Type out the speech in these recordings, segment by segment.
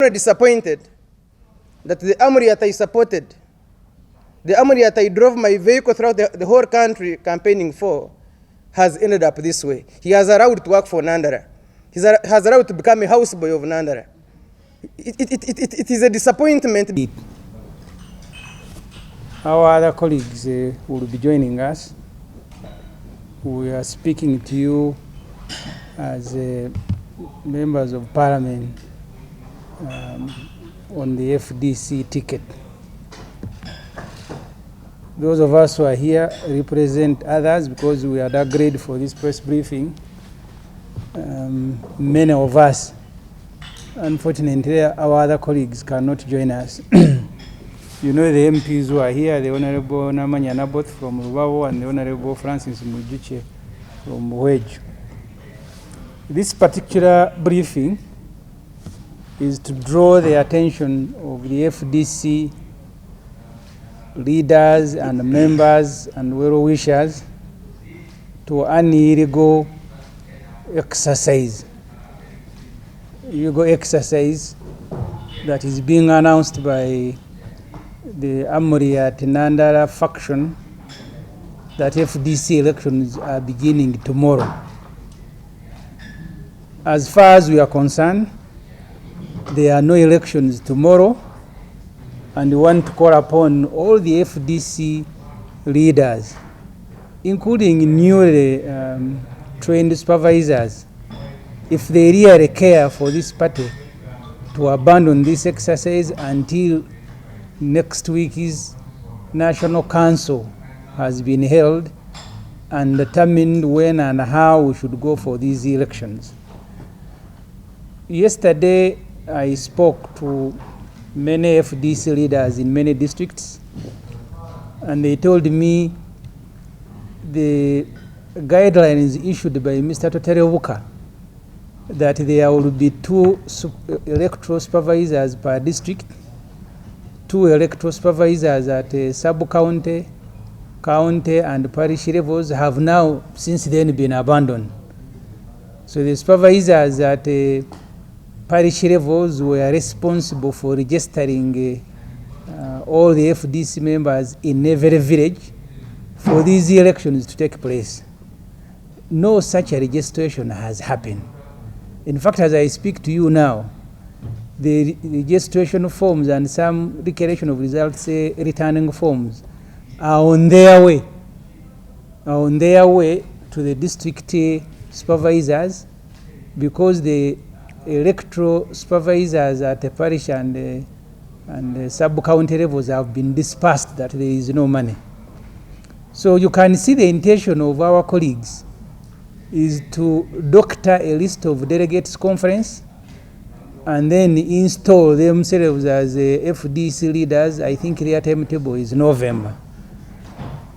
very disappointed that the Amuriat I supported, the Amuriat I drove my vehicle throughout the whole country campaigning for, has ended up this way. He has allowed to work for Nandala. He has allowed to become a houseboy of Nandala. It is a disappointment. Our other colleagues will be joining us. We are speaking to you as members of parliament on the FDC ticket. Those of us who are here represent others because we had agreed for this press briefing. Many of us, unfortunately, our other colleagues cannot join us. You know the MPs who are here, the Honorable Namanya Naboth from Rubavu and the Honorable Francis Mugisha from Oboi. This particular briefing is to draw the attention of the FDC leaders and members and well-wishers to an illegal exercise. Illegal exercise that is being announced by the Amuriat Nandala faction that FDC elections are beginning tomorrow. As far as we are concerned, there are no elections tomorrow, and we want to call upon all the FDC leaders, including newly trained supervisors, if they really care for this party, to abandon this exercise until next week's National Council has been held and determined when and how we should go for these elections. Yesterday, I spoke to many FDC leaders in many districts, and they told me the guidelines issued by Mr. Toterebuka that there will be 2 electoral supervisors per district, 2 electoral supervisors at sub-county, county and parish levels have now since then been abandoned. So the supervisors at parish levels were responsible for registering all the FDC members in every village for these elections to take place. No such a registration has happened. In fact, as I speak to you now, the registration forms and some declaration of results returning forms are on their way to the district supervisors, because the electoral supervisors at the parish and sub-county levels have been dispersed, that there is no money. So you can see the intention of our colleagues is to doctor a list of delegates conference and then install themselves as FDC leaders. I think their timetable is November.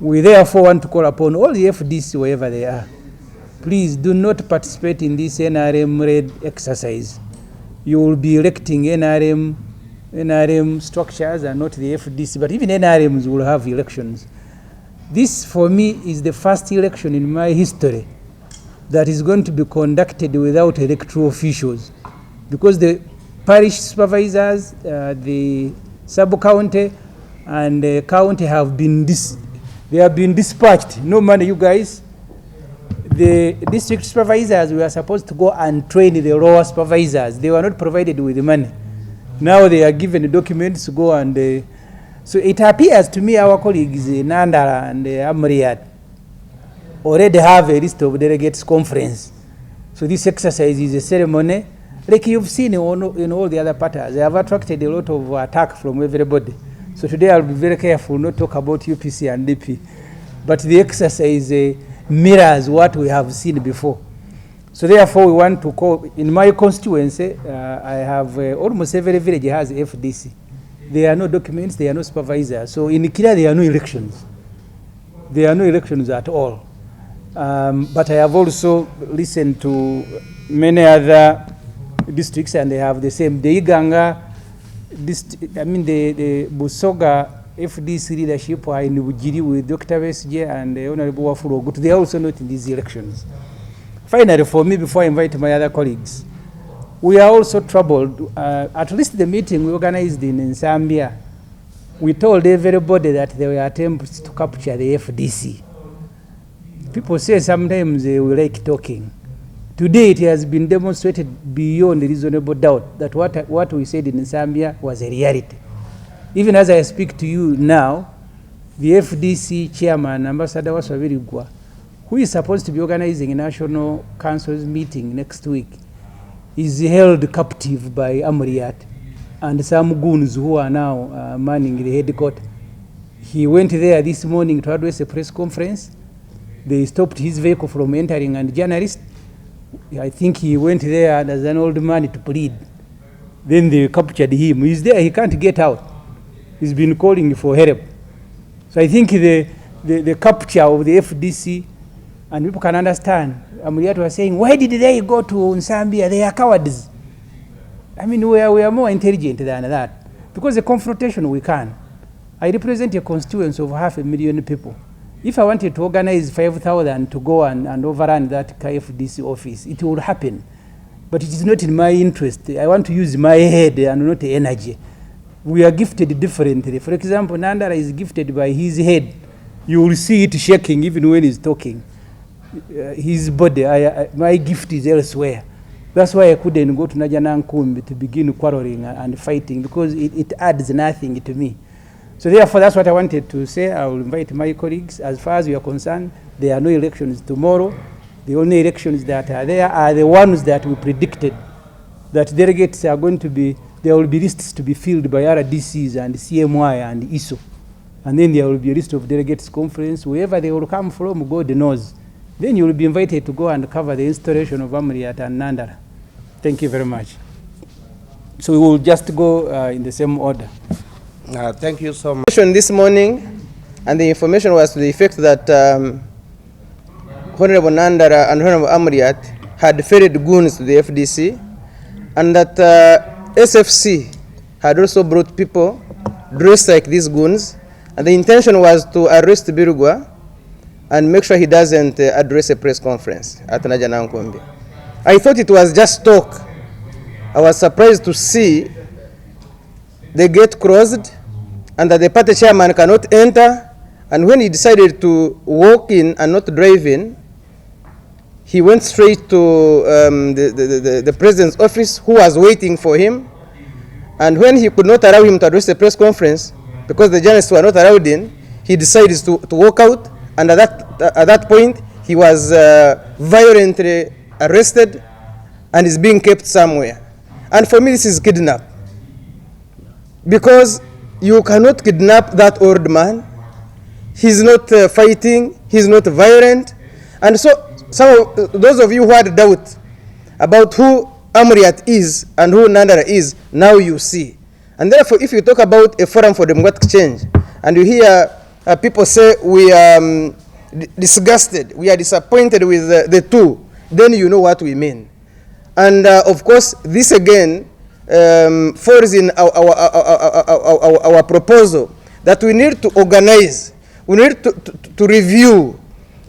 We therefore want to call upon all the FDC, wherever they are, please do not participate in this NRM-led exercise. You will be electing NRM structures and not the FDC, but even NRMs will have elections. This, for me, is the first election in my history that is going to be conducted without electoral officials, because the parish supervisors, the sub-county and the county have been dispatched. No money, you guys. The district supervisors were supposed to go and train the lower supervisors. They were not provided with the money. Now they are given the documents to go and... so it appears to me our colleagues Nandala and Amuriat already have a list of delegates conference. So this exercise is a ceremony like you've seen in all the other parties. They have attracted a lot of attack from everybody. So today I'll be very careful not to talk about UPC and DP. But the exercise mirrors what we have seen before. So therefore we want to call, in my constituency, I have almost every village has FDC. There are no documents, there are no supervisors. So in Kira there are no elections. There are no elections at all. But I have also listened to many other districts and they have the same. The Iganga, the Busoga FDC leadership are in Ujiri with Dr. KizzaBesigye and the Honorable Wafuro. They are also not in these elections. Finally, for me, before I invite my other colleagues, we are also troubled. At least the meeting we organized in Nsambya, we told everybody that there were attempts to capture the FDC. People say sometimes we like talking. Today it has been demonstrated beyond reasonable doubt that what we said in Nsambya was a reality. Even as I speak to you now, the FDC chairman, Ambassador Waswabirigwa, who is supposed to be organizing a National Council's meeting next week, is held captive by Amuriat and some goons who are now manning the headquarters. He went there this morning to address a press conference. They stopped his vehicle from entering, and journalists, I think he went there as an old man to plead. Then they captured him. He's there, he can't get out. He's been calling for help. So I think the capture of the FDC, and people can understand, Amuriat was saying, why did they go to Nsambya? They are cowards. I mean, we are more intelligent than that. Because the confrontation we can. I represent a constituency of 500,000 people. If I wanted to organize 5,000 to go and overrun that KFDC office, it will happen. But it is not in my interest. I want to use my head and not energy. We are gifted differently. For example, Nandala is gifted by his head. You will see it shaking even when he's talking. His body, my gift is elsewhere. That's why I couldn't go to Najanankumbi to begin quarreling and fighting, because it adds nothing to me. So therefore, that's what I wanted to say. I will invite my colleagues. As far as we are concerned, there are no elections tomorrow. The only elections that are there are the ones that we predicted, that delegates are going to be, there will be lists to be filled by RDCs and CMY and ISO. And then there will be a list of delegates conference. Wherever they will come from, God knows. Then you will be invited to go and cover the installation of Amuriat and Nandala. Thank you very much. So we will just go in the same order. Thank you so much. This morning, and the information was to the effect that Honorable Nandala and Honorable Amuriat had ferried goons to the FDC, and that SFC had also brought people dressed like these goons, and the intention was to arrest Birugwa and make sure he doesn't address a press conference at Najanankumbi. I thought it was just talk. I was surprised to see the gate closed and that the party chairman cannot enter, and when he decided to walk in and not drive in, he went straight to the president's office, who was waiting for him. And when he could not allow him to address the press conference, because the journalists were not allowed in, he decided to walk out, and at that point, he was violently arrested and is being kept somewhere. And for me, this is kidnap. Because you cannot kidnap that old man. He's not fighting, he's not violent. And so, those of you who had doubt about who Amuriat is and who Nandala is, now you see. And therefore, if you talk about a forum for democratic change, and you hear people say we are disgusted, we are disappointed with the two, then you know what we mean. And of course, this again falls in our proposal that we need to organize, we need to review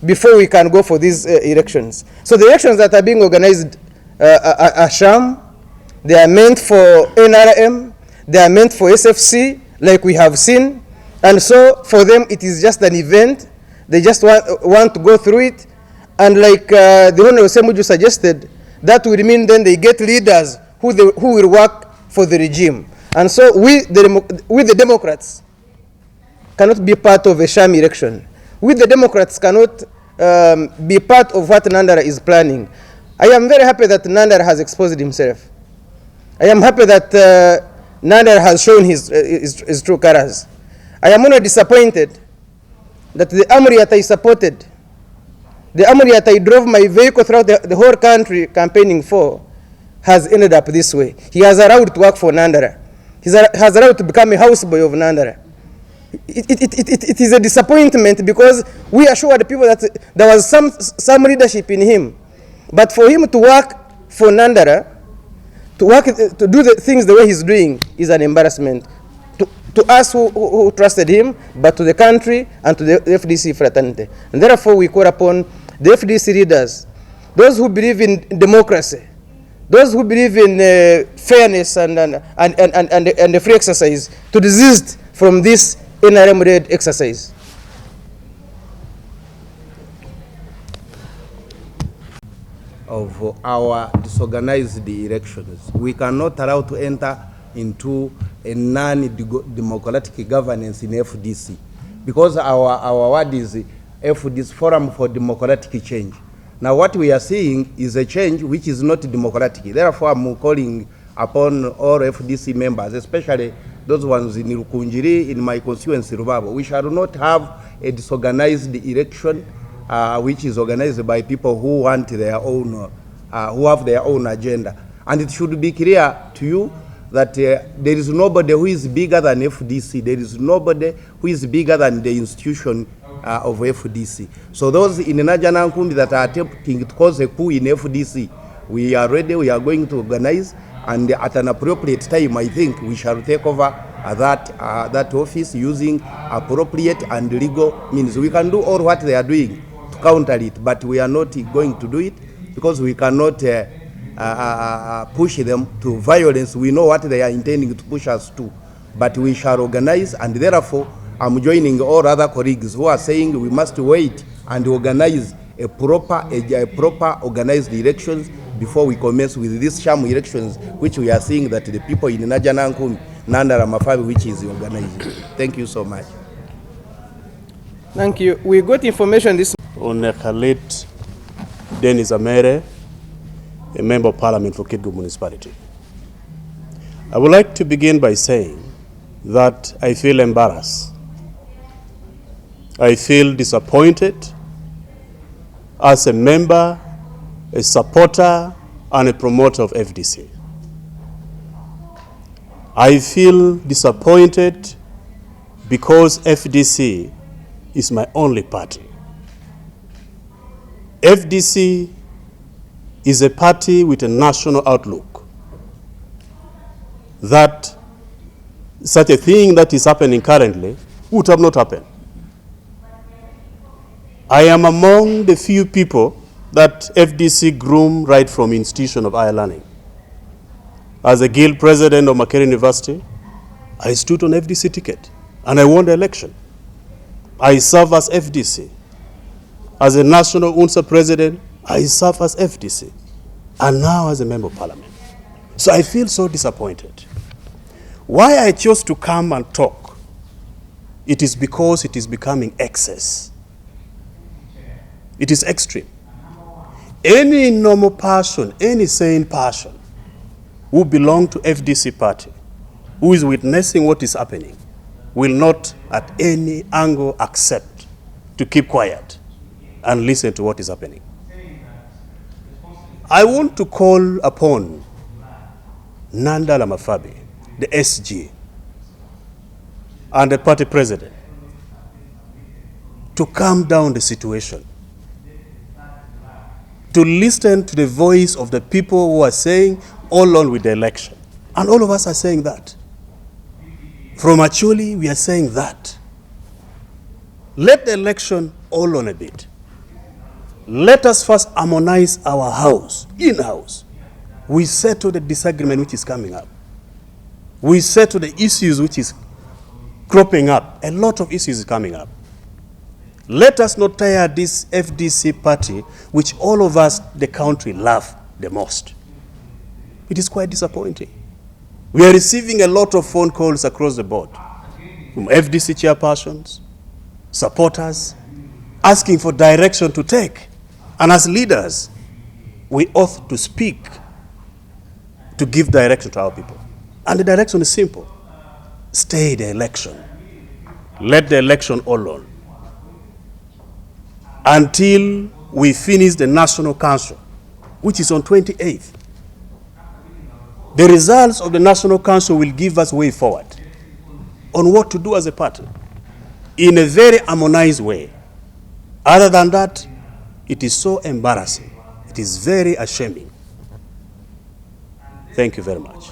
before we can go for these elections. So the elections that are being organized are sham. They are meant for NRM, they are meant for SFC, like we have seen. And so for them, it is just an event. They just want to go through it. And like the Honorable Ssemujju suggested, that would mean then they get leaders who will work for the regime. And so we, the Democrats, cannot be part of a sham election. We, the Democrats, cannot be part of what Nandala is planning. I am very happy that Nandala has exposed himself. I am happy that Nandala has shown his true colors. I am only disappointed that the Amuriat I supported, the Amuriat I drove my vehicle throughout the whole country campaigning for, has ended up this way. He has allowed to work for Nandala. He has allowed to become a houseboy of Nandala. It is a disappointment, because we assured people that there was some leadership in him. But for him to work for Nandala, to do the things the way he's doing, is an embarrassment to us who trusted him, but to the country and to the FDC fraternity. And therefore, we call upon the FDC leaders, those who believe in democracy, those who believe in fairness and the free exercise to desist from this NRM-led exercise. Of our disorganized elections, we cannot allow to enter into a non-democratic governance in FDC, because our word is FDC, Forum for Democratic Change. Now what we are seeing is a change which is not democratic. Therefore I'm calling upon all FDC members, especially those ones in Rukunjiri, in my constituency Rubabo. We shall not have a disorganized election which is organized by people who want their own, who have their own agenda. And it should be clear to you that there is nobody who is bigger than FDC. There is nobody who is bigger than the institution of FDC. So those in Najana Nkumbi that are attempting to cause a coup in FDC, we are ready, we are going to organize, and at an appropriate time, I think we shall take over that office using appropriate and legal means. We can do all what they are doing to counter it, but we are not going to do it because we cannot push them to violence. We know what they are intending to push us to, but we shall organize, and therefore I'm joining all other colleagues who are saying we must wait and organize a proper organized elections before we commence with these sham elections, which we are seeing that the people in Najanankumi, Nandala Mafabi, which is organizing. Thank you so much. Thank you. We got information this on Khalid Dennis Amere, a member of parliament for Kitgum municipality. I would like to begin by saying that I feel embarrassed. I feel disappointed as a member, a supporter, and a promoter of FDC. I feel disappointed because FDC is my only party. FDC is a party with a national outlook. That such a thing that is happening currently would have not happened. I am among the few people that FDC groomed right from institution of higher learning. As a guild president of Makerere University, I stood on FDC ticket and I won the election. I serve as FDC. As a national UNSA president, I serve as FDC. And now as a member of parliament. So I feel so disappointed. Why I chose to come and talk, it is because it is becoming excess. It is extreme. Any normal person, any sane person who belongs to FDC party, who is witnessing what is happening, will not at any angle accept to keep quiet and listen to what is happening. I want to call upon Nandala Mafabi, the SG, and the party president to calm down the situation, to listen to the voice of the people who are saying all along with the election. And all of us are saying that. From Acholi, we are saying that. Let the election hold on a bit. Let us first harmonize our house, in-house. We settle the disagreement which is coming up. We settle the issues which is cropping up. A lot of issues is coming up. Let us not tire this FDC party, which all of us, the country, love the most. It is quite disappointing. We are receiving a lot of phone calls across the board from FDC chairpersons, supporters, asking for direction to take. And as leaders, we ought to speak to give direction to our people. And the direction is simple. Stay the election. Let the election hold on until we finish the National Council, which is on 28th. The results of the National Council will give us way forward on what to do as a party in a very harmonized way. Other than that, it is so embarrassing. It is very ashamed. Thank you very much.